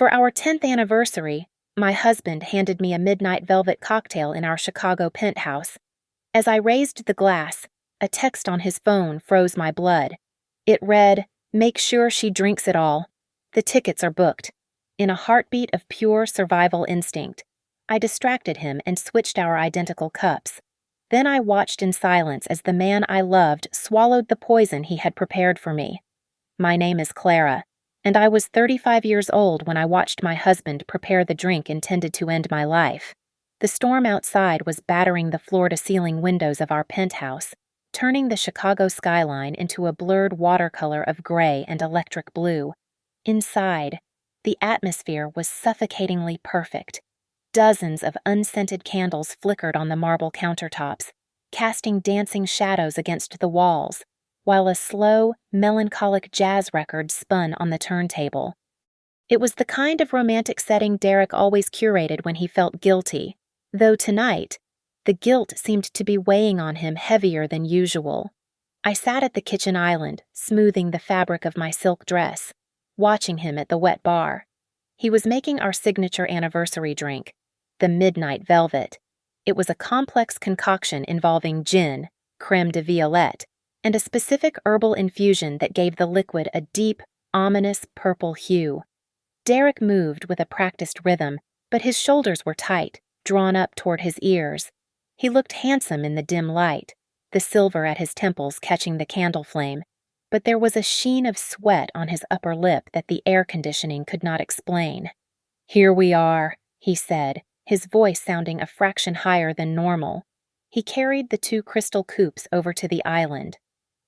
For our 10th anniversary, my husband handed me a midnight velvet cocktail in our Chicago penthouse. As I raised the glass, a text on his phone froze my blood. It read, "Make sure she drinks it all. The tickets are booked." In a heartbeat of pure survival instinct, I distracted him and switched our identical cups. Then I watched in silence as the man I loved swallowed the poison he had prepared for me. My name is Clara, and I was 35 years old when I watched my husband prepare the drink intended to end my life. The storm outside was battering the floor-to-ceiling windows of our penthouse, turning the Chicago skyline into a blurred watercolor of gray and electric blue. Inside, the atmosphere was suffocatingly perfect. Dozens of unscented candles flickered on the marble countertops, casting dancing shadows against the walls, while a slow, melancholic jazz record spun on the turntable. It was the kind of romantic setting Derek always curated when he felt guilty, though tonight, the guilt seemed to be weighing on him heavier than usual. I sat at the kitchen island, smoothing the fabric of my silk dress, watching him at the wet bar. He was making our signature anniversary drink, the Midnight Velvet. It was a complex concoction involving gin, creme de violette, and a specific herbal infusion that gave the liquid a deep, ominous purple hue. Derek moved with a practiced rhythm, but his shoulders were tight, drawn up toward his ears. He looked handsome in the dim light, the silver at his temples catching the candle flame, but there was a sheen of sweat on his upper lip that the air conditioning could not explain. "Here we are," he said, his voice sounding a fraction higher than normal. He carried the 2 crystal coupes over to the island.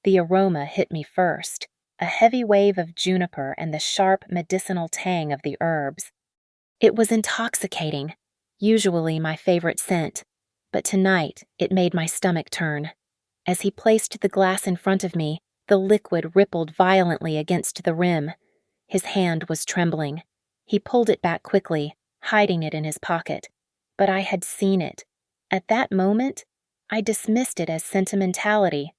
The aroma hit me first, a heavy wave of juniper and the sharp medicinal tang of the herbs. It was intoxicating, usually my favorite scent, but tonight it made my stomach turn. As he placed the glass in front of me, the liquid rippled violently against the rim. His hand was trembling. He pulled it back quickly, hiding it in his pocket. But I had seen it. At that moment, I dismissed it as sentimentality.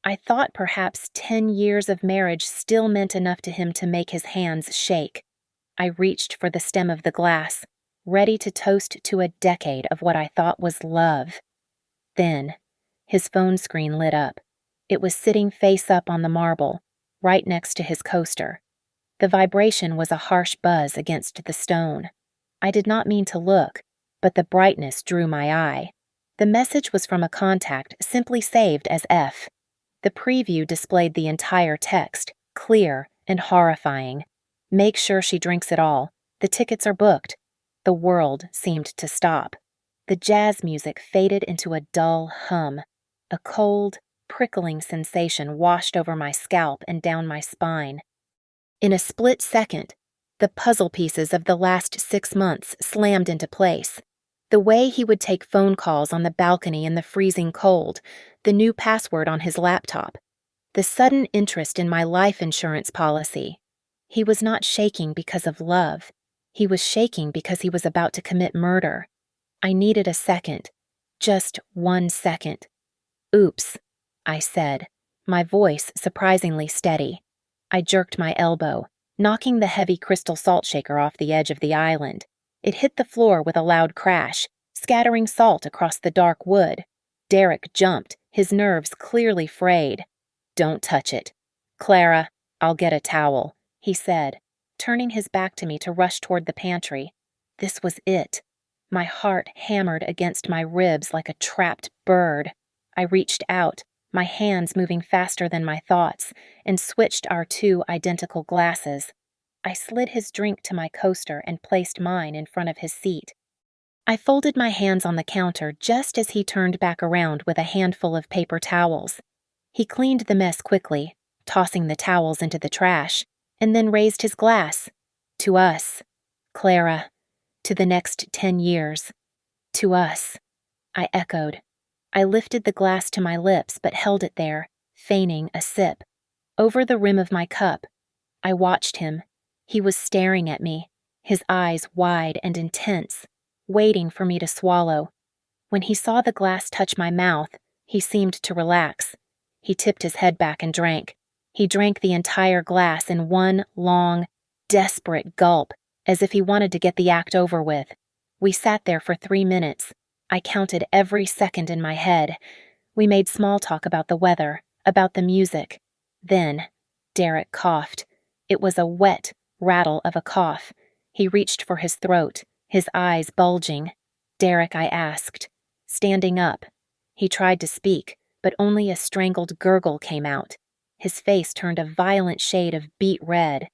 I thought perhaps 10 years of marriage still meant enough to him to make his hands shake. I reached for the stem of the glass, ready to toast to a decade of what I thought was love. Then, his phone screen lit up. It was sitting face up on the marble, right next to his coaster. The vibration was a harsh buzz against the stone. I did not mean to look, but the brightness drew my eye. The message was from a contact simply saved as F. The preview displayed the entire text, clear and horrifying. "Make sure she drinks it all. The tickets are booked." The world seemed to stop. The jazz music faded into a dull hum. A cold, prickling sensation washed over my scalp and down my spine. In a split second, the puzzle pieces of the last 6 months slammed into place. The way he would take phone calls on the balcony in the freezing cold, the new password on his laptop, the sudden interest in my life insurance policy. He was not shaking because of love. He was shaking because he was about to commit murder. I needed a second. Just 1 second. "Oops," I said, my voice surprisingly steady. I jerked my elbow, knocking the heavy crystal salt shaker off the edge of the island. It hit the floor with a loud crash, scattering salt across the dark wood. Derek jumped, his nerves clearly frayed. "Don't touch it. Clara, I'll get a towel," he said, turning his back to me to rush toward the pantry. This was it. My heart hammered against my ribs like a trapped bird. I reached out, my hands moving faster than my thoughts, and switched our 2 identical glasses. I slid his drink to my coaster and placed mine in front of his seat. I folded my hands on the counter just as he turned back around with a handful of paper towels. He cleaned the mess quickly, tossing the towels into the trash, and then raised his glass. "To us, Clara. To the next 10 years. To us," I echoed. I lifted the glass to my lips but held it there, feigning a sip. Over the rim of my cup, I watched him. He was staring at me, his eyes wide and intense, waiting for me to swallow. When he saw the glass touch my mouth, he seemed to relax. He tipped his head back and drank. He drank the entire glass in one long, desperate gulp, as if he wanted to get the act over with. We sat there for 3 minutes. I counted every second in my head. We made small talk about the weather, about the music. Then, Derek coughed. It was a wet rattle of a cough. He reached for his throat, his eyes bulging. "Derek," I asked, standing up. He tried to speak, but only a strangled gurgle came out. His face turned a violent shade of beet red.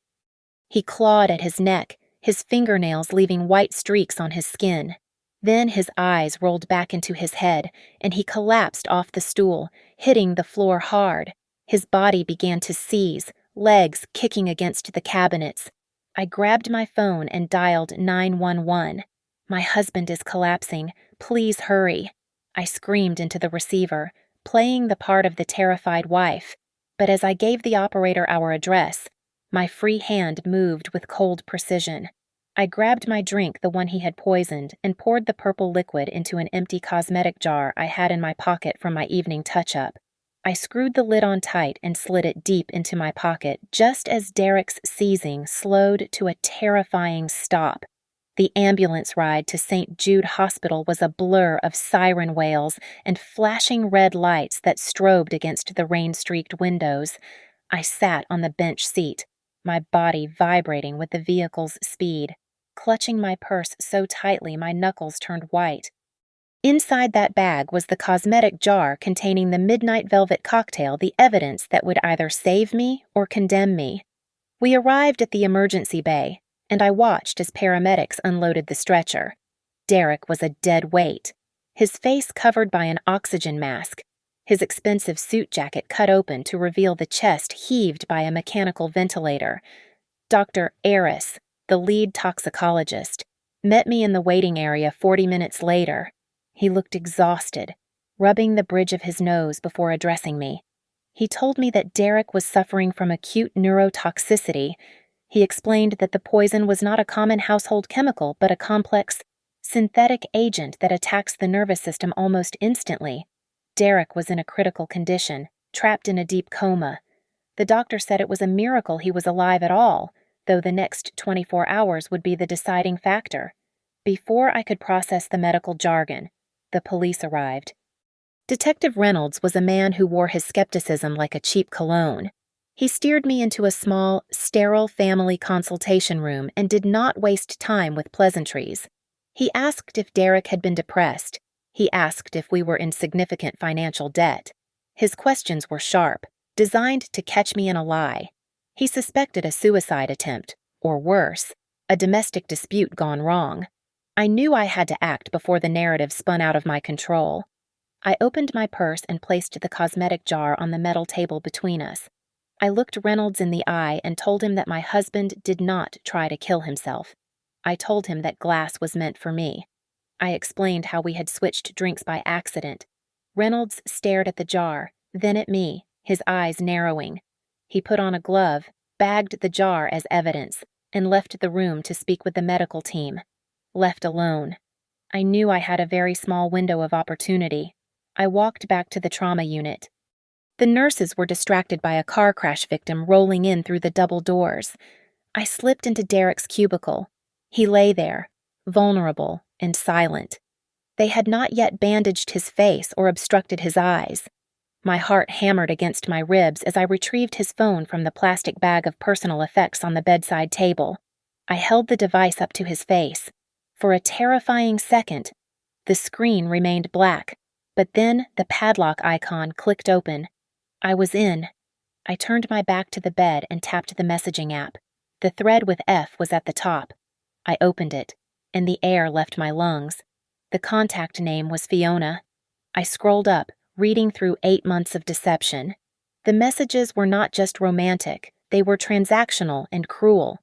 He clawed at his neck, his fingernails leaving white streaks on his skin. Then his eyes rolled back into his head, and he collapsed off the stool, hitting the floor hard. His body began to seize, legs kicking against the cabinets. I grabbed my phone and dialed 911. "My husband is collapsing. Please hurry." I screamed into the receiver, playing the part of the terrified wife. But as I gave the operator our address, my free hand moved with cold precision. I grabbed my drink, the one he had poisoned, and poured the purple liquid into an empty cosmetic jar I had in my pocket from my evening touch-up. I screwed the lid on tight and slid it deep into my pocket just as Derek's seizing slowed to a terrifying stop. The ambulance ride to St. Jude Hospital was a blur of siren wails and flashing red lights that strobed against the rain-streaked windows. I sat on the bench seat, my body vibrating with the vehicle's speed, clutching my purse so tightly my knuckles turned white. Inside that bag was the cosmetic jar containing the midnight velvet cocktail, the evidence that would either save me or condemn me. We arrived at the emergency bay, and I watched as paramedics unloaded the stretcher. Derek was a dead weight, his face covered by an oxygen mask, his expensive suit jacket cut open to reveal the chest heaved by a mechanical ventilator. Dr. Aris, the lead toxicologist, met me in the waiting area 40 minutes later. He looked exhausted, rubbing the bridge of his nose before addressing me. He told me that Derek was suffering from acute neurotoxicity. He explained that the poison was not a common household chemical, but a complex, synthetic agent that attacks the nervous system almost instantly. Derek was in a critical condition, trapped in a deep coma. The doctor said it was a miracle he was alive at all, though the next 24 hours would be the deciding factor. Before I could process the medical jargon, the police arrived. Detective Reynolds was a man who wore his skepticism like a cheap cologne. He steered me into a small, sterile family consultation room and did not waste time with pleasantries. He asked if Derek had been depressed. He asked if we were in significant financial debt. His questions were sharp, designed to catch me in a lie. He suspected a suicide attempt, or worse, a domestic dispute gone wrong. I knew I had to act before the narrative spun out of my control. I opened my purse and placed the cosmetic jar on the metal table between us. I looked Reynolds in the eye and told him that my husband did not try to kill himself. I told him that glass was meant for me. I explained how we had switched drinks by accident. Reynolds stared at the jar, then at me, his eyes narrowing. He put on a glove, bagged the jar as evidence, and left the room to speak with the medical team. Left alone. I knew I had a very small window of opportunity. I walked back to the trauma unit. The nurses were distracted by a car crash victim rolling in through the double doors. I slipped into Derek's cubicle. He lay there, vulnerable and silent. They had not yet bandaged his face or obstructed his eyes. My heart hammered against my ribs as I retrieved his phone from the plastic bag of personal effects on the bedside table. I held the device up to his face. For a terrifying second, the screen remained black, but then the padlock icon clicked open. I was in. I turned my back to the bed and tapped the messaging app. The thread with F was at the top. I opened it, and the air left my lungs. The contact name was Fiona. I scrolled up, reading through 8 months of deception. The messages were not just romantic, they were transactional and cruel.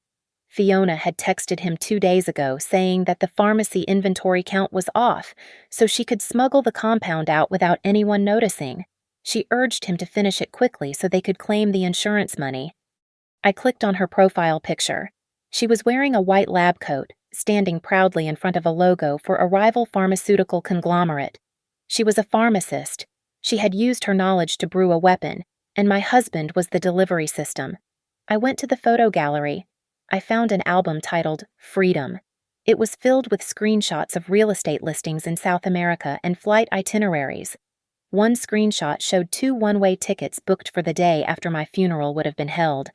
Fiona had texted him 2 days ago saying that the pharmacy inventory count was off, so she could smuggle the compound out without anyone noticing. She urged him to finish it quickly so they could claim the insurance money. I clicked on her profile picture. She was wearing a white lab coat, standing proudly in front of a logo for a rival pharmaceutical conglomerate. She was a pharmacist. She had used her knowledge to brew a weapon, and my husband was the delivery system. I went to the photo gallery. I found an album titled Freedom. It was filled with screenshots of real estate listings in South America and flight itineraries. One screenshot showed 2 one-way tickets booked for the day after my funeral would have been held.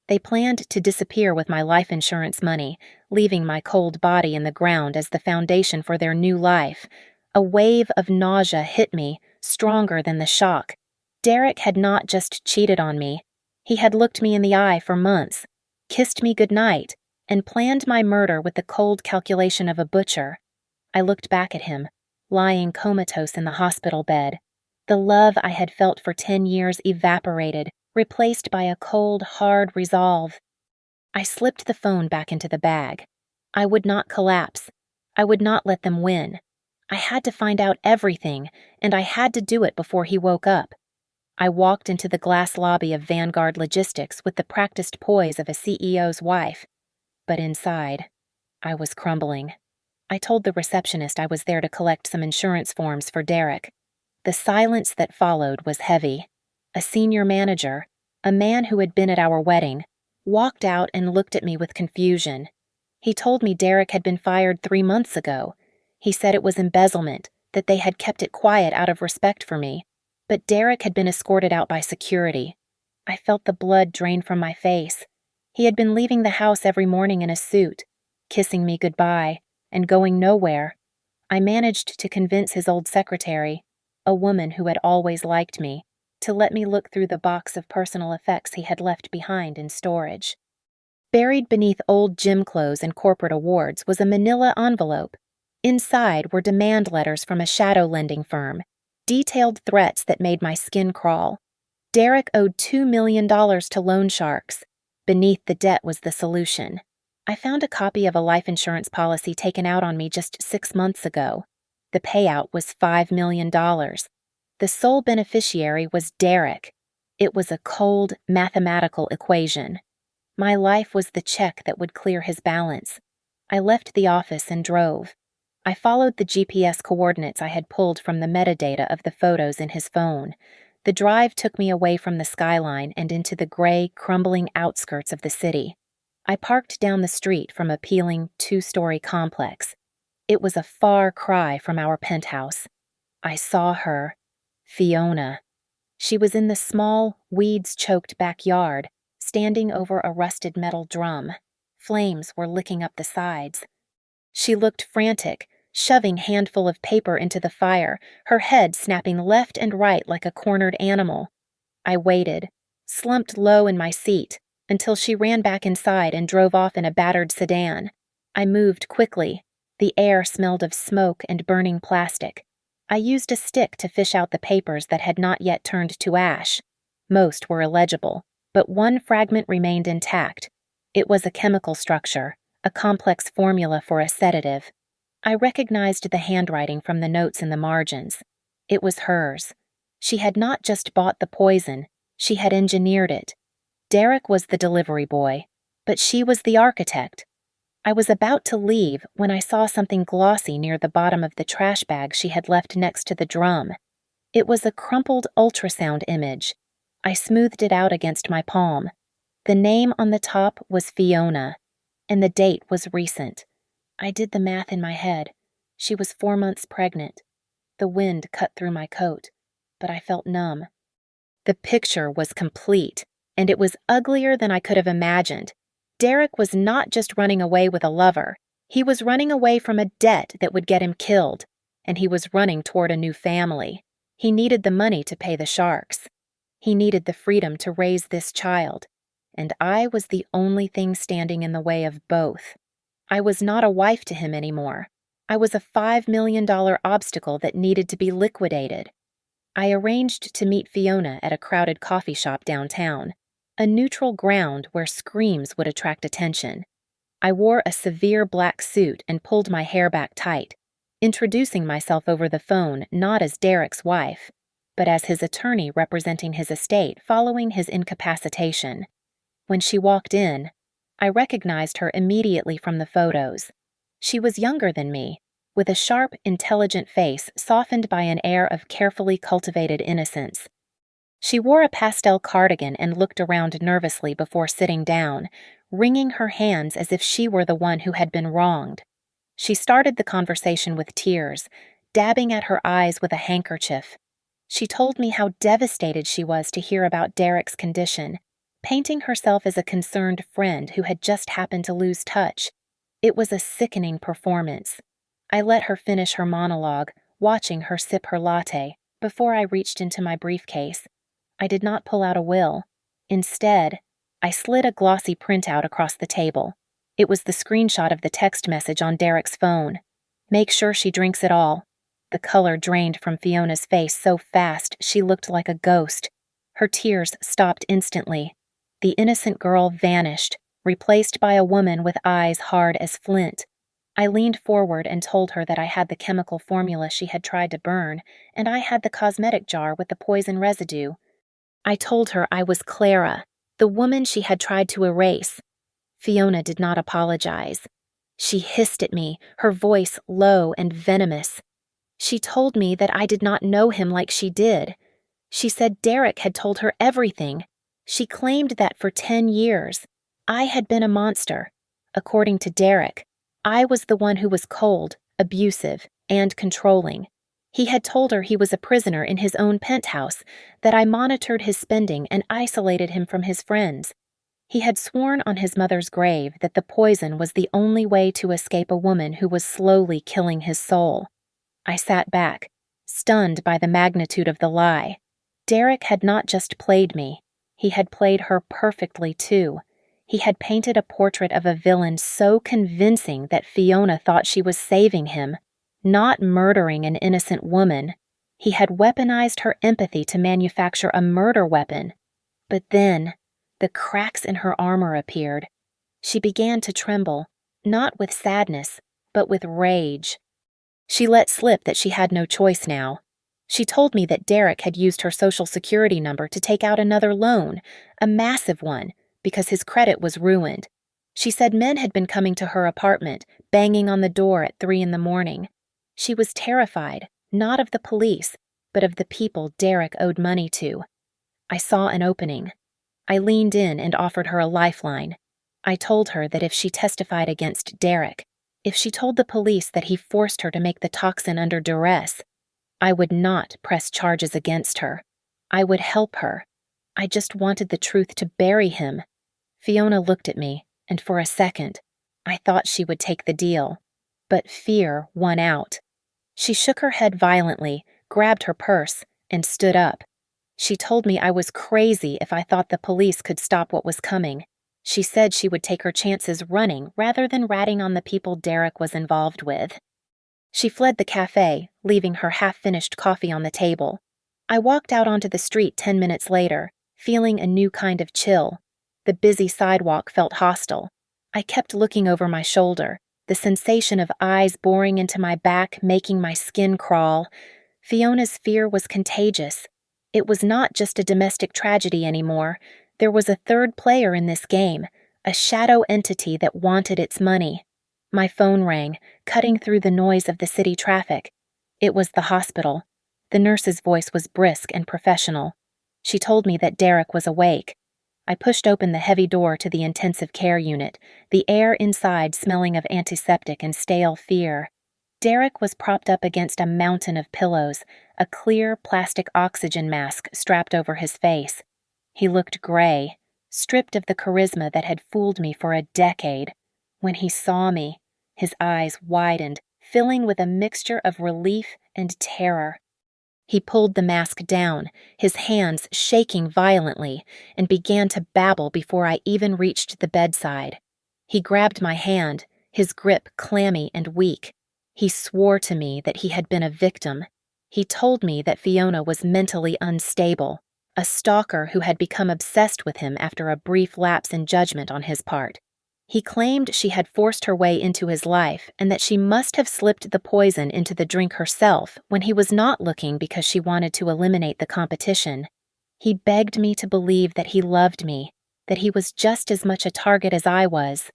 They planned to disappear with my life insurance money, leaving my cold body in the ground as the foundation for their new life. A wave of nausea hit me, stronger than the shock. Derek had not just cheated on me. He had looked me in the eye for months, kissed me goodnight, and planned my murder with the cold calculation of a butcher. I looked back at him, lying comatose in the hospital bed. The love I had felt for 10 years evaporated, replaced by a cold, hard resolve. I slipped the phone back into the bag. I would not collapse. I would not let them win. I had to find out everything, and I had to do it before he woke up. I walked into the glass lobby of Vanguard Logistics with the practiced poise of a CEO's wife. But inside, I was crumbling. I told the receptionist I was there to collect some insurance forms for Derek. The silence that followed was heavy. A senior manager, a man who had been at our wedding, walked out and looked at me with confusion. He told me Derek had been fired 3 months ago. He said it was embezzlement, that they had kept it quiet out of respect for me. But Derek had been escorted out by security. I felt the blood drain from my face. He had been leaving the house every morning in a suit, kissing me goodbye, and going nowhere. I managed to convince his old secretary, a woman who had always liked me, to let me look through the box of personal effects he had left behind in storage. Buried beneath old gym clothes and corporate awards was a manila envelope. Inside were demand letters from a shadow lending firm, detailed threats that made my skin crawl. Derek owed $2 million to loan sharks. Beneath the debt was the solution. I found a copy of a life insurance policy taken out on me just 6 months ago. The payout was $5 million. The sole beneficiary was Derek. It was a cold, mathematical equation. My life was the check that would clear his balance. I left the office and drove. I followed the GPS coordinates I had pulled from the metadata of the photos in his phone. The drive took me away from the skyline and into the gray, crumbling outskirts of the city. I parked down the street from a peeling 2-story complex. It was a far cry from our penthouse. I saw her, Fiona. She was in the small, weeds-choked backyard, standing over a rusted metal drum. Flames were licking up the sides. She looked frantic, shoving handful of paper into the fire, her head snapping left and right like a cornered animal. I waited, slumped low in my seat, until she ran back inside and drove off in a battered sedan. I moved quickly. The air smelled of smoke and burning plastic. I used a stick to fish out the papers that had not yet turned to ash. Most were illegible, but one fragment remained intact. It was a chemical structure, a complex formula for a sedative. I recognized the handwriting from the notes in the margins. It was hers. She had not just bought the poison, she had engineered it. Derek was the delivery boy, but she was the architect. I was about to leave when I saw something glossy near the bottom of the trash bag she had left next to the drum. It was a crumpled ultrasound image. I smoothed it out against my palm. The name on the top was Fiona, and the date was recent. I did the math in my head. She was 4 months pregnant. The wind cut through my coat, but I felt numb. The picture was complete, and it was uglier than I could have imagined. Derek was not just running away with a lover. He was running away from a debt that would get him killed, and he was running toward a new family. He needed the money to pay the sharks. He needed the freedom to raise this child, and I was the only thing standing in the way of both. I was not a wife to him anymore. I was a $5 million obstacle that needed to be liquidated. I arranged to meet Fiona at a crowded coffee shop downtown, a neutral ground where screams would attract attention. I wore a severe black suit and pulled my hair back tight, introducing myself over the phone not as Derek's wife, but as his attorney representing his estate following his incapacitation. When she walked in, I recognized her immediately from the photos. She was younger than me, with a sharp, intelligent face softened by an air of carefully cultivated innocence. She wore a pastel cardigan and looked around nervously before sitting down, wringing her hands as if she were the one who had been wronged. She started the conversation with tears, dabbing at her eyes with a handkerchief. She told me how devastated she was to hear about Derek's condition, painting herself as a concerned friend who had just happened to lose touch. It was a sickening performance. I let her finish her monologue, watching her sip her latte, before I reached into my briefcase. I did not pull out a will. Instead, I slid a glossy printout across the table. It was the screenshot of the text message on Derek's phone. "Make sure she drinks it all." The color drained from Fiona's face so fast she looked like a ghost. Her tears stopped instantly. The innocent girl vanished, replaced by a woman with eyes hard as flint. I leaned forward and told her that I had the chemical formula she had tried to burn, and I had the cosmetic jar with the poison residue. I told her I was Clara, the woman she had tried to erase. Fiona did not apologize. She hissed at me, her voice low and venomous. She told me that I did not know him like she did. She said Derek had told her everything. She claimed that for 10 years. I had been a monster. According to Derek, I was the one who was cold, abusive, and controlling. He had told her he was a prisoner in his own penthouse, that I monitored his spending and isolated him from his friends. He had sworn on his mother's grave that the poison was the only way to escape a woman who was slowly killing his soul. I sat back, stunned by the magnitude of the lie. Derek had not just played me. He had played her perfectly, too. He had painted a portrait of a villain so convincing that Fiona thought she was saving him, not murdering an innocent woman. He had weaponized her empathy to manufacture a murder weapon. But then, the cracks in her armor appeared. She began to tremble, not with sadness, but with rage. She let slip that she had no choice now. She told me that Derek had used her Social Security number to take out another loan, a massive one, because his credit was ruined. She said men had been coming to her apartment, banging on the door at 3 a.m. She was terrified, not of the police, but of the people Derek owed money to. I saw an opening. I leaned in and offered her a lifeline. I told her that if she testified against Derek, if she told the police that he forced her to make the toxin under duress, I would not press charges against her. I would help her. I just wanted the truth to bury him. Fiona looked at me, and for a second, I thought she would take the deal. But fear won out. She shook her head violently, grabbed her purse, and stood up. She told me I was crazy if I thought the police could stop what was coming. She said she would take her chances running rather than ratting on the people Derek was involved with. She fled the cafe, leaving her half-finished coffee on the table. I walked out onto the street 10 minutes later, feeling a new kind of chill. The busy sidewalk felt hostile. I kept looking over my shoulder, the sensation of eyes boring into my back making my skin crawl. Fiona's fear was contagious. It was not just a domestic tragedy anymore. There was a third player in this game, a shadow entity that wanted its money. My phone rang, cutting through the noise of the city traffic. It was the hospital. The nurse's voice was brisk and professional. She told me that Derek was awake. I pushed open the heavy door to the intensive care unit, the air inside smelling of antiseptic and stale fear. Derek was propped up against a mountain of pillows, a clear plastic oxygen mask strapped over his face. He looked gray, stripped of the charisma that had fooled me for a decade. When he saw me, his eyes widened, filling with a mixture of relief and terror. He pulled the mask down, his hands shaking violently, and began to babble before I even reached the bedside. He grabbed my hand, his grip clammy and weak. He swore to me that he had been a victim. He told me that Fiona was mentally unstable, a stalker who had become obsessed with him after a brief lapse in judgment on his part. He claimed she had forced her way into his life and that she must have slipped the poison into the drink herself when he was not looking because she wanted to eliminate the competition. He begged me to believe that he loved me, that he was just as much a target as I was.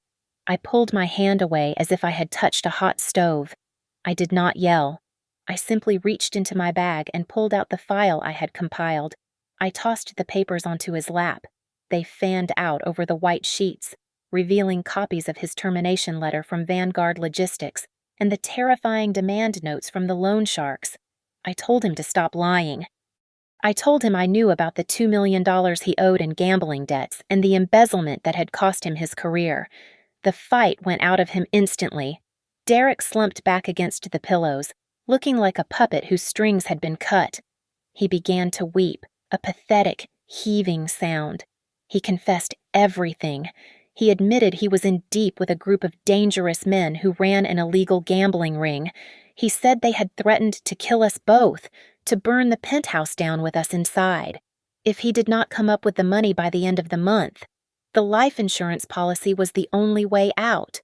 I pulled my hand away as if I had touched a hot stove. I did not yell. I simply reached into my bag and pulled out the file I had compiled. I tossed the papers onto his lap. They fanned out over the white sheets. revealing copies of his termination letter from Vanguard Logistics and the terrifying demand notes from the loan sharks. I told him to stop lying. I told him I knew about the $2 million he owed in gambling debts and the embezzlement that had cost him his career. The fight went out of him instantly. Derek slumped back against the pillows, looking like a puppet whose strings had been cut. He began to weep, a pathetic, heaving sound. He confessed everything. He admitted he was in deep with a group of dangerous men who ran an illegal gambling ring. He said they had threatened to kill us both, to burn the penthouse down with us inside, if he did not come up with the money by the end of the month. The life insurance policy was the only way out.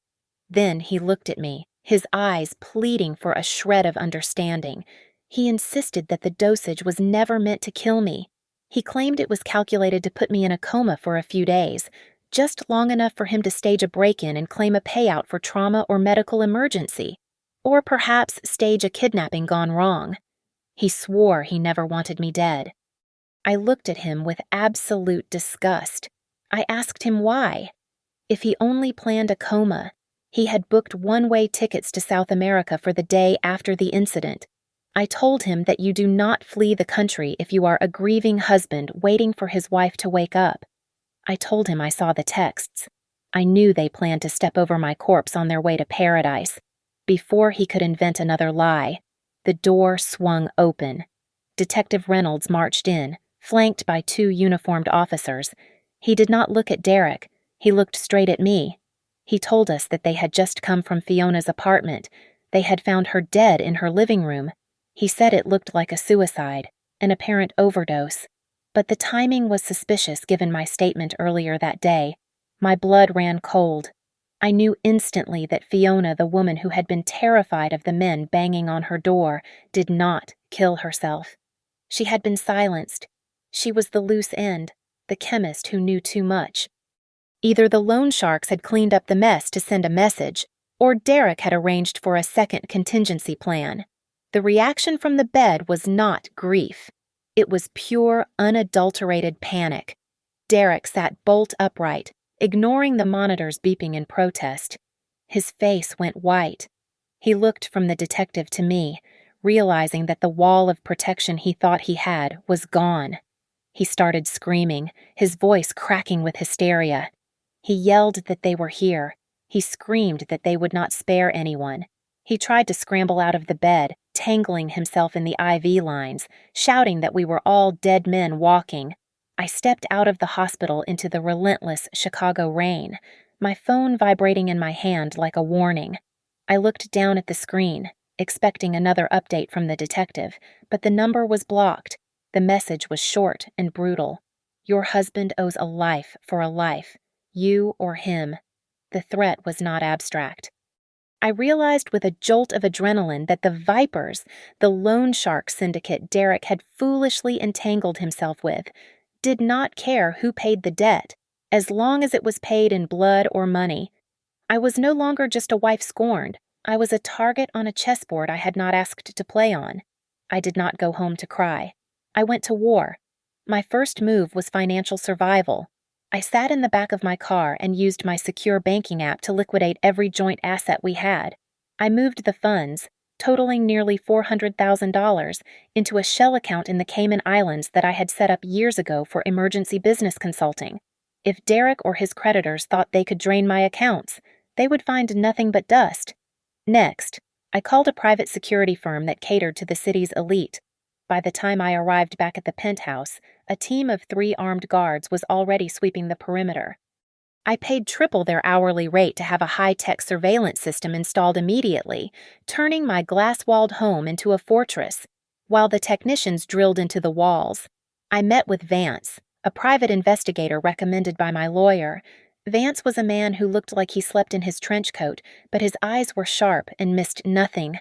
Then he looked at me, his eyes pleading for a shred of understanding. He insisted that the dosage was never meant to kill me. He claimed it was calculated to put me in a coma for a few days, just long enough for him to stage a break-in and claim a payout for trauma or medical emergency, or perhaps stage a kidnapping gone wrong. He swore he never wanted me dead. I looked at him with absolute disgust. I asked him why. If he only planned a coma, he had booked one-way tickets to South America for the day after the incident. I told him that you do not flee the country if you are a grieving husband waiting for his wife to wake up. I told him I saw the texts. I knew they planned to step over my corpse on their way to paradise. Before he could invent another lie, the door swung open. Detective Reynolds marched in, flanked by 2 uniformed officers. He did not look at Derek. He looked straight at me. He told us that they had just come from Fiona's apartment. They had found her dead in her living room. He said it looked like a suicide, an apparent overdose. But the timing was suspicious given my statement earlier that day. My blood ran cold. I knew instantly that Fiona, the woman who had been terrified of the men banging on her door, did not kill herself. She had been silenced. She was the loose end, the chemist who knew too much. Either the loan sharks had cleaned up the mess to send a message, or Derek had arranged for a second contingency plan. The reaction from the bed was not grief. It was pure, unadulterated panic. Derek sat bolt upright, ignoring the monitors beeping in protest. His face went white. He looked from the detective to me, realizing that the wall of protection he thought he had was gone. He started screaming, his voice cracking with hysteria. He yelled that they were here. He screamed that they would not spare anyone. He tried to scramble out of the bed, tangling himself in the IV lines, shouting that we were all dead men walking. I stepped out of the hospital into the relentless Chicago rain, my phone vibrating in my hand like a warning. I looked down at the screen, expecting another update from the detective, but the number was blocked. The message was short and brutal. Your husband owes a life for a life, you or him. The threat was not abstract. I realized with a jolt of adrenaline that the Vipers, the loan shark syndicate Derek had foolishly entangled himself with, did not care who paid the debt, as long as it was paid in blood or money. I was no longer just a wife scorned. I was a target on a chessboard I had not asked to play on. I did not go home to cry. I went to war. My first move was financial survival. I sat in the back of my car and used my secure banking app to liquidate every joint asset we had. I moved the funds, totaling nearly $400,000, into a shell account in the Cayman Islands that I had set up years ago for emergency business consulting. If Derek or his creditors thought they could drain my accounts, they would find nothing but dust. Next, I called a private security firm that catered to the city's elite. By the time I arrived back at the penthouse, a team of 3 armed guards was already sweeping the perimeter. I paid triple their hourly rate to have a high-tech surveillance system installed immediately, turning my glass-walled home into a fortress, while the technicians drilled into the walls. I met with Vance, a private investigator recommended by my lawyer. Vance was a man who looked like he slept in his trench coat, but his eyes were sharp and missed nothing.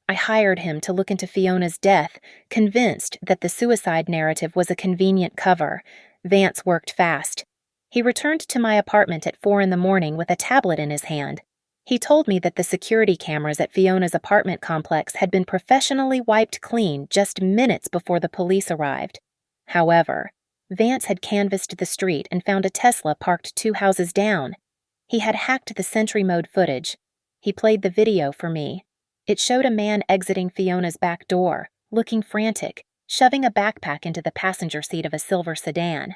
I hired him to look into Fiona's death, convinced that the suicide narrative was a convenient cover. Vance worked fast. He returned to my apartment at 4 a.m. with a tablet in his hand. He told me that the security cameras at Fiona's apartment complex had been professionally wiped clean just minutes before the police arrived. However, Vance had canvassed the street and found a Tesla parked 2 houses down. He had hacked the Sentry Mode footage. He played the video for me. It showed a man exiting Fiona's back door, looking frantic, shoving a backpack into the passenger seat of a silver sedan.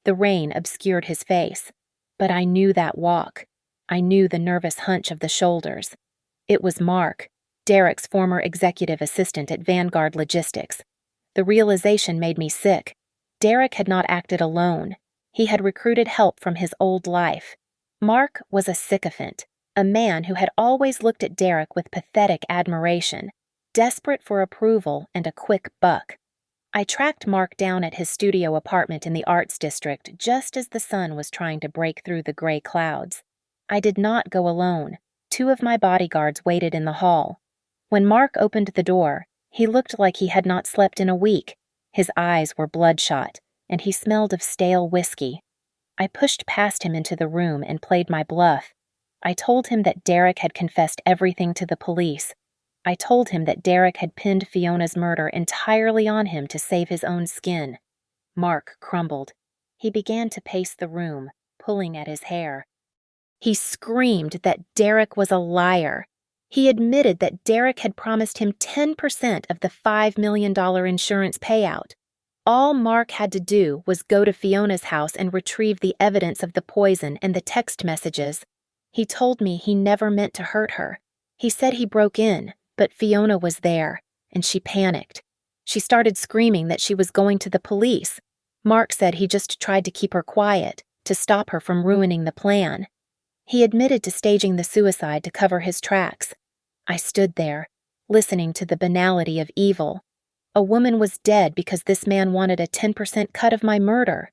The rain obscured his face, but I knew that walk. I knew the nervous hunch of the shoulders. It was Mark, Derek's former executive assistant at Vanguard Logistics. The realization made me sick. Derek had not acted alone. He had recruited help from his old life. Mark was a sycophant, a man who had always looked at Derek with pathetic admiration, desperate for approval and a quick buck. I tracked Mark down at his studio apartment in the Arts District just as the sun was trying to break through the gray clouds. I did not go alone. 2 of my bodyguards waited in the hall. When Mark opened the door, he looked like he had not slept in a week. His eyes were bloodshot, and he smelled of stale whiskey. I pushed past him into the room and played my bluff. I told him that Derek had confessed everything to the police. I told him that Derek had pinned Fiona's murder entirely on him to save his own skin. Mark crumbled. He began to pace the room, pulling at his hair. He screamed that Derek was a liar. He admitted that Derek had promised him 10% of the $5 million insurance payout. All Mark had to do was go to Fiona's house and retrieve the evidence of the poison and the text messages. He told me he never meant to hurt her. He said he broke in, but Fiona was there, and she panicked. She started screaming that she was going to the police. Mark said he just tried to keep her quiet, to stop her from ruining the plan. He admitted to staging the suicide to cover his tracks. I stood there, listening to the banality of evil. A woman was dead because this man wanted a 10% cut of my murder.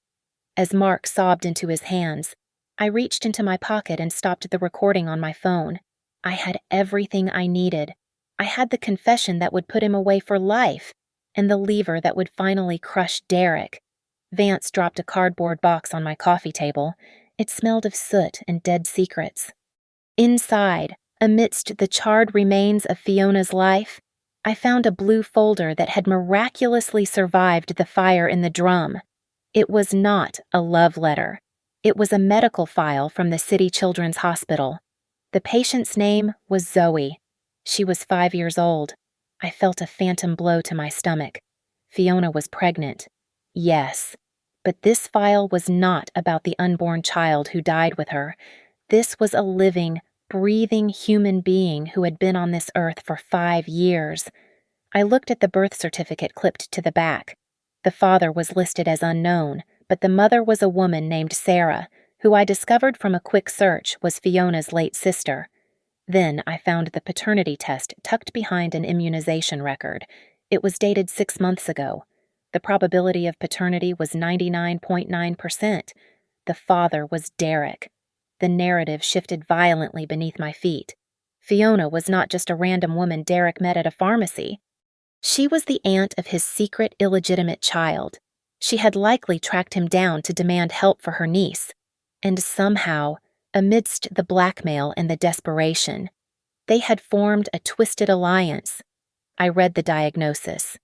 As Mark sobbed into his hands, I reached into my pocket and stopped the recording on my phone. I had everything I needed. I had the confession that would put him away for life, and the lever that would finally crush Derek. Vance dropped a cardboard box on my coffee table. It smelled of soot and dead secrets. Inside, amidst the charred remains of Fiona's life, I found a blue folder that had miraculously survived the fire in the drum. It was not a love letter. It was a medical file from the City Children's Hospital. The patient's name was Zoe. She was 5 years old. I felt a phantom blow to my stomach. Fiona was pregnant. Yes. But this file was not about the unborn child who died with her. This was a living, breathing human being who had been on this earth for 5 years. I looked at the birth certificate clipped to the back. The father was listed as unknown, but the mother was a woman named Sarah, who I discovered from a quick search was Fiona's late sister. Then I found the paternity test tucked behind an immunization record. It was dated 6 months ago. The probability of paternity was 99.9%. The father was Derek. The narrative shifted violently beneath my feet. Fiona was not just a random woman Derek met at a pharmacy. She was the aunt of his secret illegitimate child. She had likely tracked him down to demand help for her niece. And somehow, amidst the blackmail and the desperation, they had formed a twisted alliance. I read the diagnosis.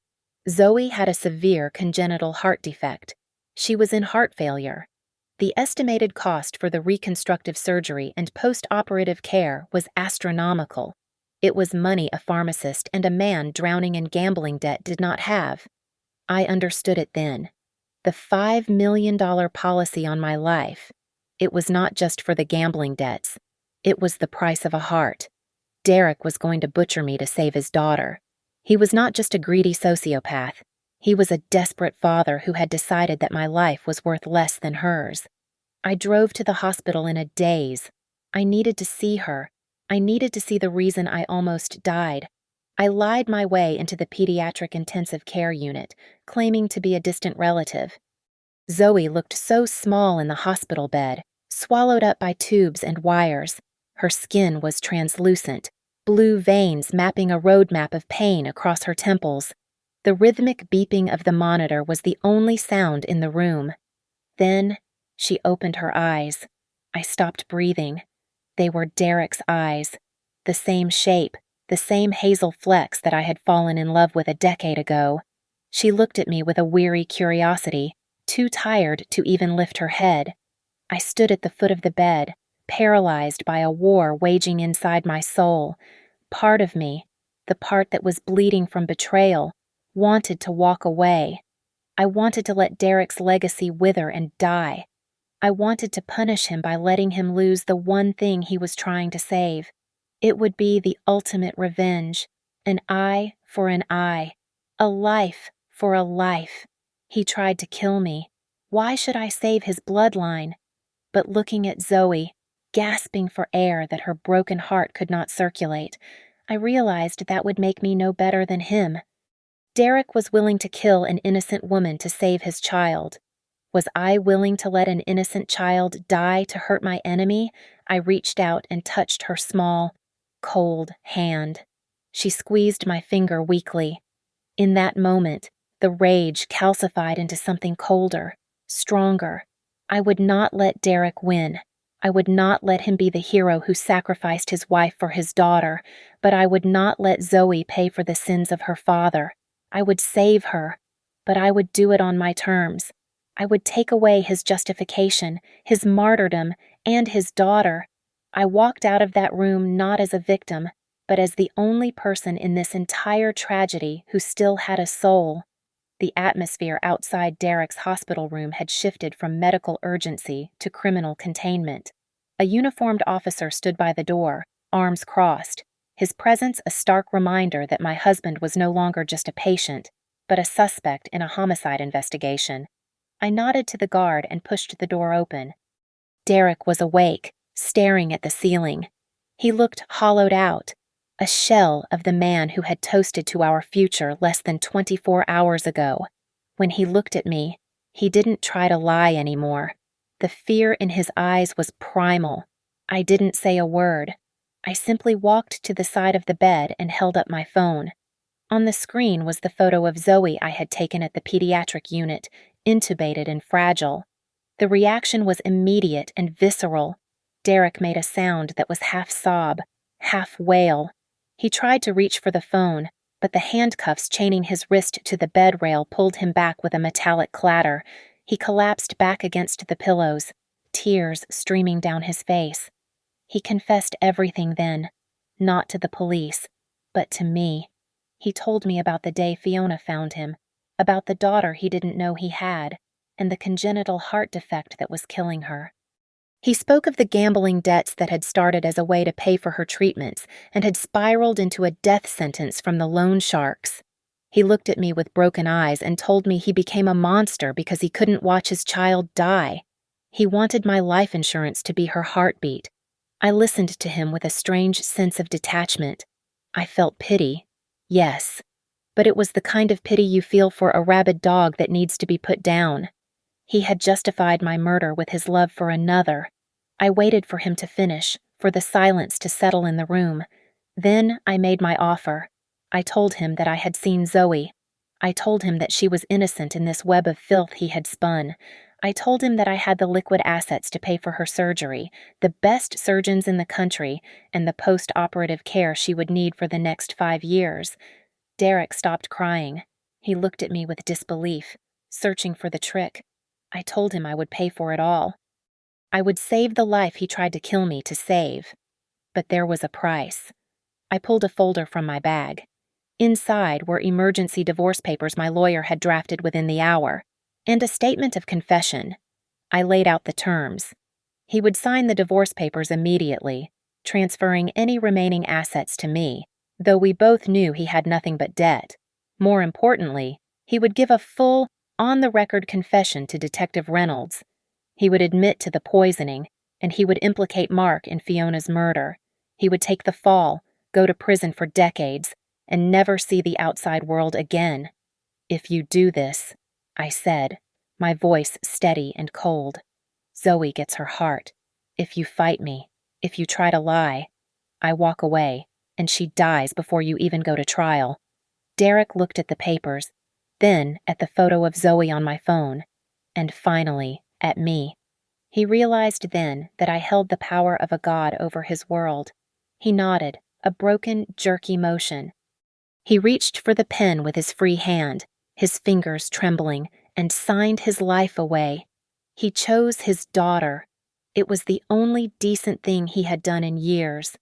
Zoe had a severe congenital heart defect. She was in heart failure. The estimated cost for the reconstructive surgery and post-operative care was astronomical. It was money a pharmacist and a man drowning in gambling debt did not have. I understood it then. The $5 million policy on my life. It was not just for the gambling debts. It was the price of a heart. Derek was going to butcher me to save his daughter. He was not just a greedy sociopath. He was a desperate father who had decided that my life was worth less than hers. I drove to the hospital in a daze. I needed to see her. I needed to see the reason I almost died. I lied my way into the pediatric intensive care unit, claiming to be a distant relative. Zoe looked so small in the hospital bed, swallowed up by tubes and wires. Her skin was translucent, blue veins mapping a roadmap of pain across her temples. The rhythmic beeping of the monitor was the only sound in the room. Then she opened her eyes. I stopped breathing. They were Derek's eyes, the same shape, the same hazel flecks that I had fallen in love with a decade ago. She looked at me with a weary curiosity, too tired to even lift her head. I stood at the foot of the bed, paralyzed by a war waging inside my soul. Part of me, the part that was bleeding from betrayal, wanted to walk away. I wanted to let Derek's legacy wither and die. I wanted to punish him by letting him lose the one thing he was trying to save. It would be the ultimate revenge, an eye for an eye, a life for a life. He tried to kill me. Why should I save his bloodline? But looking at Zoe, gasping for air that her broken heart could not circulate, I realized that would make me no better than him. Derek was willing to kill an innocent woman to save his child. Was I willing to let an innocent child die to hurt my enemy? I reached out and touched her small, cold hand. She squeezed my finger weakly. In that moment, the rage calcified into something colder, stronger. I would not let Derek win. I would not let him be the hero who sacrificed his wife for his daughter, but I would not let Zoe pay for the sins of her father. I would save her, but I would do it on my terms. I would take away his justification, his martyrdom, and his daughter. I walked out of that room not as a victim, but as the only person in this entire tragedy who still had a soul. The atmosphere outside Derek's hospital room had shifted from medical urgency to criminal containment. A uniformed officer stood by the door, arms crossed, his presence a stark reminder that my husband was no longer just a patient, but a suspect in a homicide investigation. I nodded to the guard and pushed the door open. Derek was awake, staring at the ceiling. He looked hollowed out, a shell of the man who had toasted to our future less than 24 hours ago. When he looked at me, he didn't try to lie anymore. The fear in his eyes was primal. I didn't say a word. I simply walked to the side of the bed and held up my phone. On the screen was the photo of Zoe I had taken at the pediatric unit, intubated and fragile. The reaction was immediate and visceral. Derek made a sound that was half sob, half wail. He tried to reach for the phone, but the handcuffs chaining his wrist to the bed rail pulled him back with a metallic clatter. He collapsed back against the pillows, tears streaming down his face. He confessed everything then, not to the police, but to me. He told me about the day Fiona found him, about the daughter he didn't know he had, and the congenital heart defect that was killing her. He spoke of the gambling debts that had started as a way to pay for her treatments and had spiraled into a death sentence from the loan sharks. He looked at me with broken eyes and told me he became a monster because he couldn't watch his child die. He wanted my life insurance to be her heartbeat. I listened to him with a strange sense of detachment. I felt pity, yes, but it was the kind of pity you feel for a rabid dog that needs to be put down. He had justified my murder with his love for another. I waited for him to finish, for the silence to settle in the room. Then I made my offer. I told him that I had seen Zoe. I told him that she was innocent in this web of filth he had spun. I told him that I had the liquid assets to pay for her surgery, the best surgeons in the country, and the post-operative care she would need for the next 5 years. Derek stopped crying. He looked at me with disbelief, searching for the trick. I told him I would pay for it all. I would save the life he tried to kill me to save. But there was a price. I pulled a folder from my bag. Inside were emergency divorce papers my lawyer had drafted within the hour, and a statement of confession. I laid out the terms. He would sign the divorce papers immediately, transferring any remaining assets to me, though we both knew he had nothing but debt. More importantly, he would give a full, on-the-record confession to Detective Reynolds. He would admit to the poisoning, and he would implicate Mark in Fiona's murder. He would take the fall, go to prison for decades, and never see the outside world again. "If you do this," I said, my voice steady and cold, "Zoe gets her heart. If you fight me, if you try to lie, I walk away, and she dies before you even go to trial." Derek looked at the papers, then at the photo of Zoe on my phone, and finally at me. He realized then that I held the power of a god over his world. He nodded, a broken, jerky motion. He reached for the pen with his free hand, his fingers trembling, and signed his life away. He chose his daughter. It was the only decent thing he had done in years.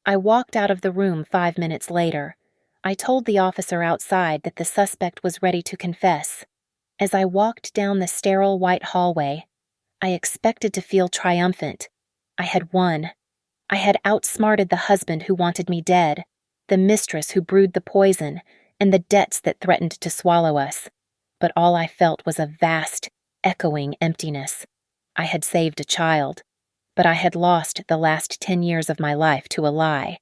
I walked out of the room 5 minutes later. I told the officer outside that the suspect was ready to confess. As I walked down the sterile white hallway, I expected to feel triumphant. I had won. I had outsmarted the husband who wanted me dead, the mistress who brewed the poison, and the debts that threatened to swallow us. But all I felt was a vast, echoing emptiness. I had saved a child, but I had lost the last 10 years of my life to a lie.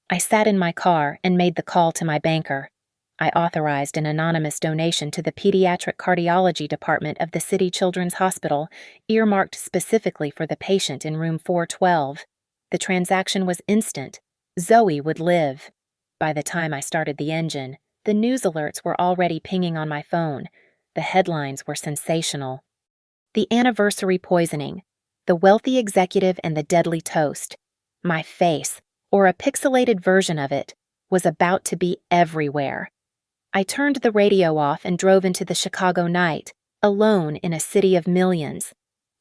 I sat in my car and made the call to my banker. I authorized an anonymous donation to the Pediatric Cardiology Department of the City Children's Hospital, earmarked specifically for the patient in room 412. The transaction was instant. Zoe would live. By the time I started the engine, the news alerts were already pinging on my phone. The headlines were sensational. The anniversary poisoning, the wealthy executive and the deadly toast. My face, or a pixelated version of it, was about to be everywhere. I turned the radio off and drove into the Chicago night, alone in a city of millions.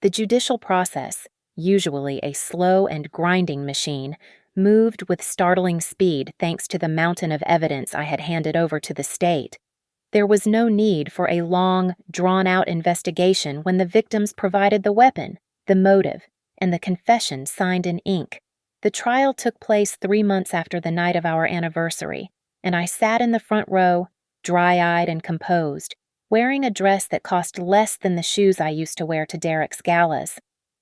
The judicial process, usually a slow and grinding machine, moved with startling speed thanks to the mountain of evidence I had handed over to the state. There was no need for a long, drawn-out investigation when the victims provided the weapon, the motive, and the confession signed in ink. The trial took place 3 months after the night of our anniversary, and I sat in the front row, dry-eyed and composed, wearing a dress that cost less than the shoes I used to wear to Derek's galas.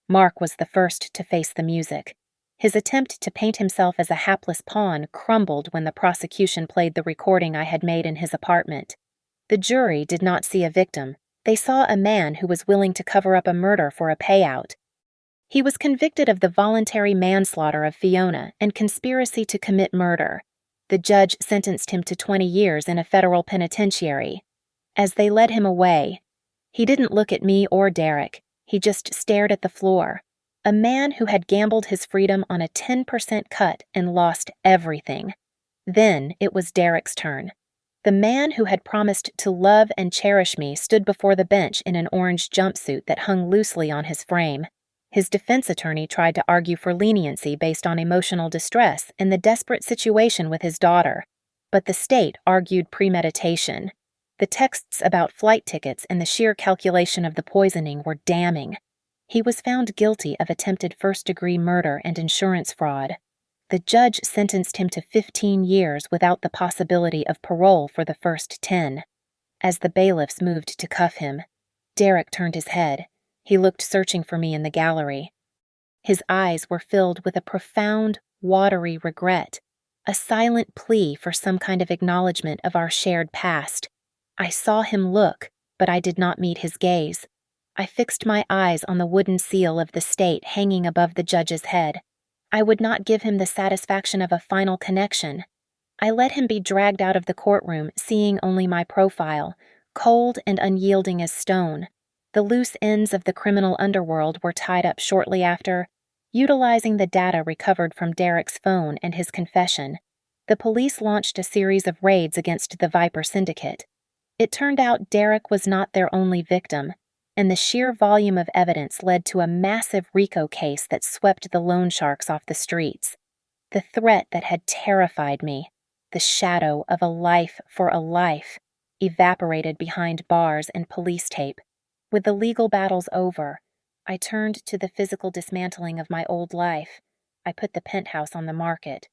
Mark was the first to face the music. His attempt to paint himself as a hapless pawn crumbled when the prosecution played the recording I had made in his apartment. The jury did not see a victim. They saw a man who was willing to cover up a murder for a payout. He was convicted of the voluntary manslaughter of Fiona and conspiracy to commit murder. The judge sentenced him to 20 years in a federal penitentiary. As they led him away, he didn't look at me or Derek. He just stared at the floor. A man who had gambled his freedom on a 10% cut and lost everything. Then it was Derek's turn. The man who had promised to love and cherish me stood before the bench in an orange jumpsuit that hung loosely on his frame. His defense attorney tried to argue for leniency based on emotional distress and the desperate situation with his daughter, but the state argued premeditation. The texts about flight tickets and the sheer calculation of the poisoning were damning. He was found guilty of attempted first-degree murder and insurance fraud. The judge sentenced him to 15 years without the possibility of parole for the first 10. As the bailiffs moved to cuff him, Derek turned his head. He looked searching for me in the gallery. His eyes were filled with a profound, watery regret, a silent plea for some kind of acknowledgement of our shared past. I saw him look, but I did not meet his gaze. I fixed my eyes on the wooden seal of the state hanging above the judge's head. I would not give him the satisfaction of a final connection. I let him be dragged out of the courtroom, seeing only my profile, cold and unyielding as stone. The loose ends of the criminal underworld were tied up shortly after. Utilizing the data recovered from Derek's phone and his confession, the police launched a series of raids against the Viper Syndicate. It turned out Derek was not their only victim, and the sheer volume of evidence led to a massive RICO case that swept the loan sharks off the streets. The threat that had terrified me, the shadow of a life for a life, evaporated behind bars and police tape. With the legal battles over, I turned to the physical dismantling of my old life. I put the penthouse on the market.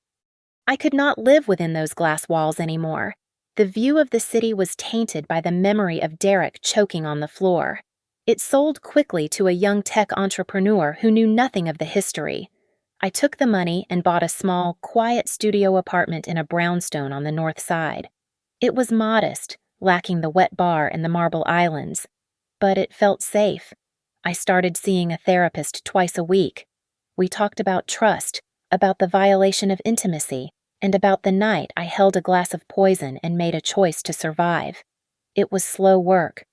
I could not live within those glass walls anymore. The view of the city was tainted by the memory of Derek choking on the floor. It sold quickly to a young tech entrepreneur who knew nothing of the history. I took the money and bought a small, quiet studio apartment in a brownstone on the north side. It was modest, lacking the wet bar and the marble islands, but it felt safe. I started seeing a therapist twice a week. We talked about trust, about the violation of intimacy, and about the night I held a glass of poison and made a choice to survive. It was slow work.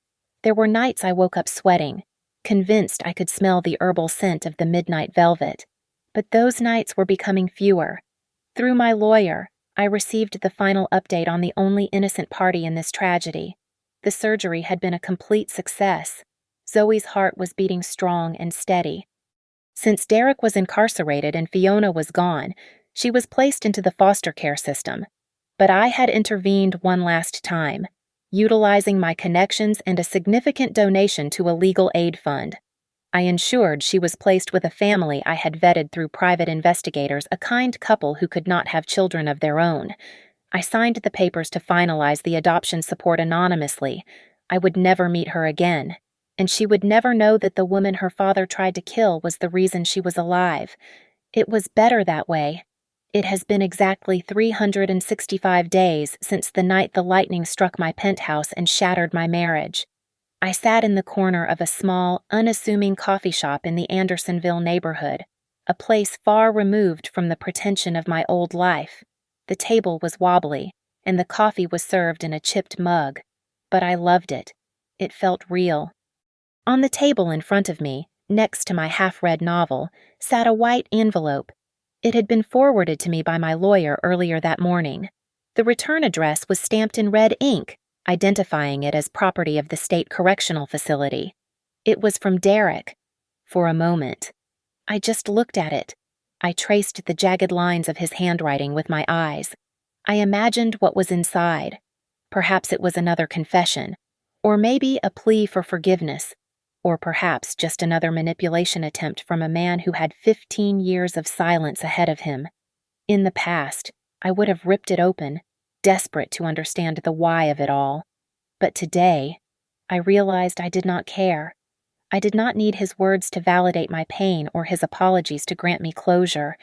There were nights I woke up sweating, convinced I could smell the herbal scent of the midnight velvet. But those nights were becoming fewer. Through my lawyer, I received the final update on the only innocent party in this tragedy. The surgery had been a complete success. Zoe's heart was beating strong and steady. Since Derek was incarcerated and Fiona was gone, she was placed into the foster care system. But I had intervened one last time, utilizing my connections and a significant donation to a legal aid fund. I ensured she was placed with a family I had vetted through private investigators, a kind couple who could not have children of their own. I signed the papers to finalize the adoption support anonymously. I would never meet her again, and she would never know that the woman her father tried to kill was the reason she was alive. It was better that way. It has been exactly 365 days since the night the lightning struck my penthouse and shattered my marriage. I sat in the corner of a small, unassuming coffee shop in the Andersonville neighborhood, a place far removed from the pretension of my old life. The table was wobbly, and the coffee was served in a chipped mug, but I loved it. It felt real. On the table in front of me, next to my half-read novel, sat a white envelope. It had been forwarded to me by my lawyer earlier that morning. The return address was stamped in red ink, identifying it as property of the state correctional facility. It was from Derek. For a moment, I just looked at it. I traced the jagged lines of his handwriting with my eyes. I imagined what was inside. Perhaps it was another confession, or maybe a plea for forgiveness, or perhaps just another manipulation attempt from a man who had 15 years of silence ahead of him. In the past, I would have ripped it open, desperate to understand the why of it all. But today, I realized I did not care. I did not need his words to validate my pain or his apologies to grant me closure.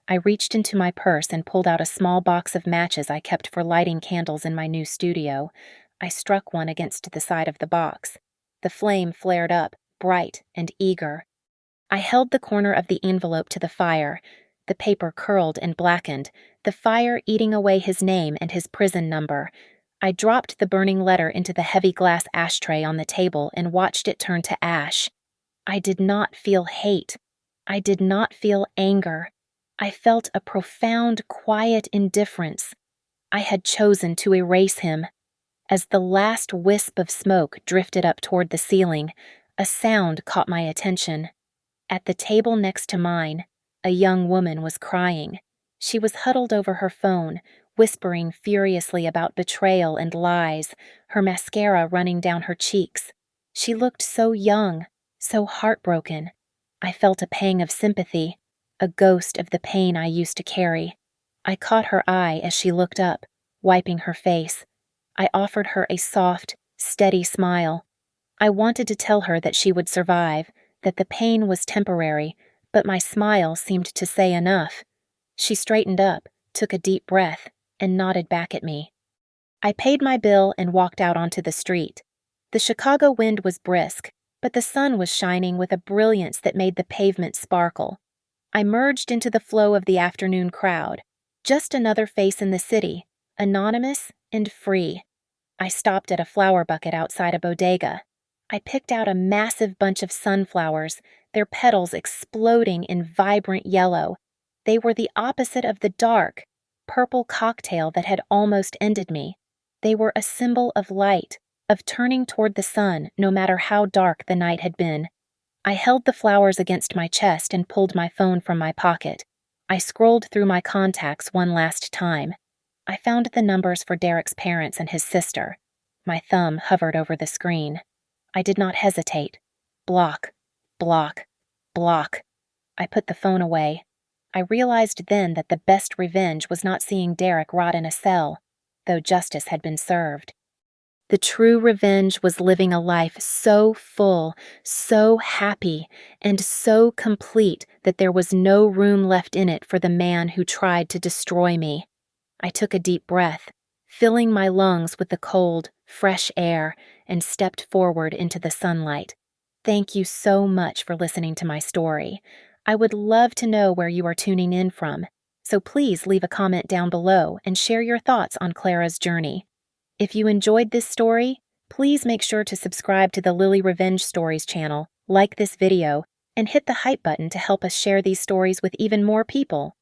I reached into my purse and pulled out a small box of matches I kept for lighting candles in my new studio. I struck one against the side of the box. The flame flared up, bright and eager. I held the corner of the envelope to the fire. The paper curled and blackened, the fire eating away his name and his prison number. I dropped the burning letter into the heavy glass ashtray on the table and watched it turn to ash. I did not feel hate. I did not feel anger. I felt a profound, quiet indifference. I had chosen to erase him. As the last wisp of smoke drifted up toward the ceiling, a sound caught my attention. At the table next to mine, a young woman was crying. She was huddled over her phone, whispering furiously about betrayal and lies, her mascara running down her cheeks. She looked so young, so heartbroken. I felt a pang of sympathy, a ghost of the pain I used to carry. I caught her eye as she looked up, wiping her face. I offered her a soft, steady smile. I wanted to tell her that she would survive, that the pain was temporary, but my smile seemed to say enough. She straightened up, took a deep breath, and nodded back at me. I paid my bill and walked out onto the street. The Chicago wind was brisk, but the sun was shining with a brilliance that made the pavement sparkle. I merged into the flow of the afternoon crowd, just another face in the city, anonymous and free. I stopped at a flower bucket outside a bodega. I picked out a massive bunch of sunflowers, their petals exploding in vibrant yellow. They were the opposite of the dark, purple cocktail that had almost ended me. They were a symbol of light, of turning toward the sun no matter how dark the night had been. I held the flowers against my chest and pulled my phone from my pocket. I scrolled through my contacts one last time. I found the numbers for Derek's parents and his sister. My thumb hovered over the screen. I did not hesitate. Block, block, block. I put the phone away. I realized then that the best revenge was not seeing Derek rot in a cell, though justice had been served. The true revenge was living a life so full, so happy, and so complete that there was no room left in it for the man who tried to destroy me. I took a deep breath, filling my lungs with the cold, fresh air, and stepped forward into the sunlight. Thank you so much for listening to my story. I would love to know where you are tuning in from, so please leave a comment down below and share your thoughts on Clara's journey. If you enjoyed this story, please make sure to subscribe to the Lily Revenge Stories channel, like this video, and hit the hype button to help us share these stories with even more people.